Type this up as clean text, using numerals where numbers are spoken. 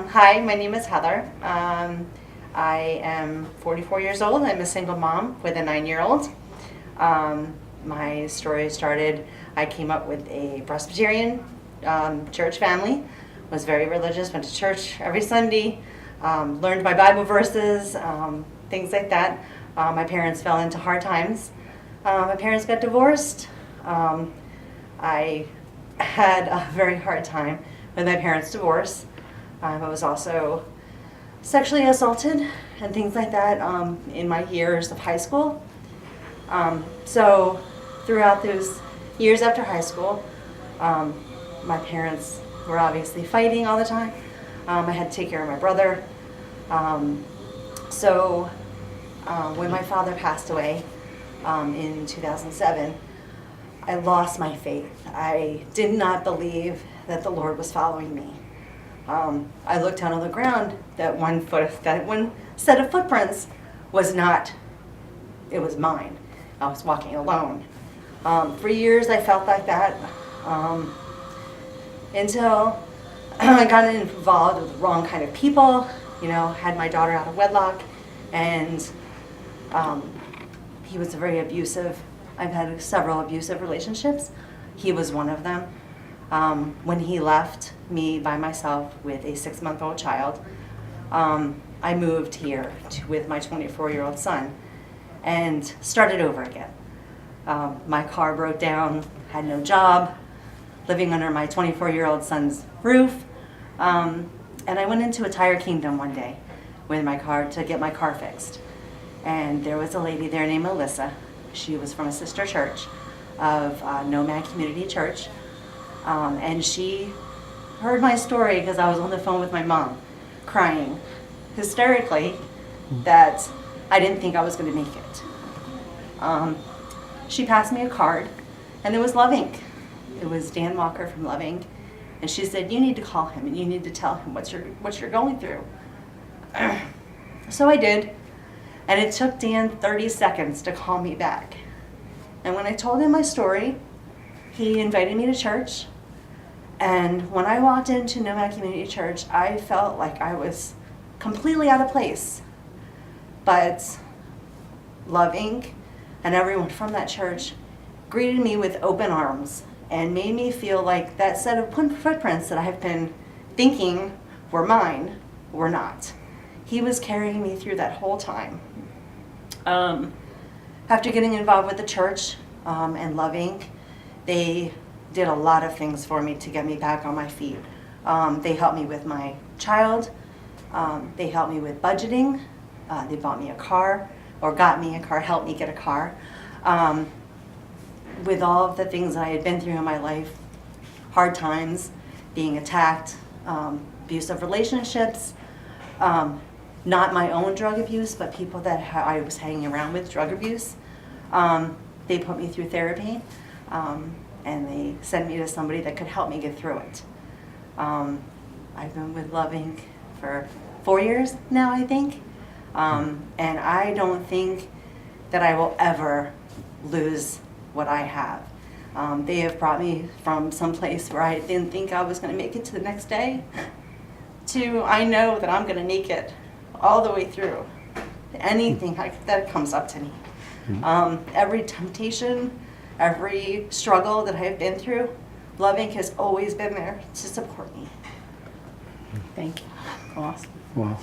Hi, my name is Heather. I am 44 years old. I'm a single mom with a 9-year-old. My story started, I came up with a Presbyterian church family, was very religious, went to church every Sunday, learned my Bible verses, things like that. My parents fell into hard times. My parents got divorced. I had a very hard time with my parents' divorce. I was also sexually assaulted and things like that in my years of high school. So throughout those years after high school, my parents were obviously fighting all the time. I had to take care of my brother. So when my father passed away in 2007, I lost my faith. I did not believe that the Lord was following me. I looked down on the ground. That one set of footprints was not, it was mine. I was walking alone. For years I felt like that until I got involved with the wrong kind of people, had my daughter out of wedlock, and he was very abusive. I've had several abusive relationships. He was one of them. When he left me by myself with a 6-month-old child, I moved here with my 24-year-old son and started over again. My car broke down, had no job, living under my 24-year-old son's roof, and I went into a Tire Kingdom one day with my car to get my car fixed. And there was a lady there named Melissa. She was from a sister church of Nomad Community Church. And she heard my story because I was on the phone with my mom, crying hysterically that I didn't think I was going to make it. She passed me a card, and it was Love Inc. It was Dan Walker from Love Inc. And she said, "You need to call him and you need to tell him what you're going through." So I did, and it took Dan 30 seconds to call me back. And when I told him my story, he invited me to church. And when I walked into Nomad Community Church, I felt like I was completely out of place. But Love Inc. and everyone from that church greeted me with open arms and made me feel like that set of footprints that I've been thinking were mine were not. He was carrying me through that whole time. After getting involved with the church and Love Inc., they did a lot of things for me to get me back on my feet. They helped me with my child. They helped me with budgeting. They bought me a car, or got me a car, helped me get a car. With all of the things that I had been through in my life, hard times, being attacked, abusive relationships, not my own drug abuse, but people that I was hanging around with, drug abuse. They put me through therapy. And they sent me to somebody that could help me get through it. I've been with Love Inc. for 4 years now, I think. And I don't think that I will ever lose what I have. They have brought me from some place where I didn't think I was going to make it to the next day to I know that I'm going to make it all the way through. Anything that comes up to me. Every temptation, every struggle that I've been through, Love Inc. has always been there to support me. Thank you. Awesome. Wow.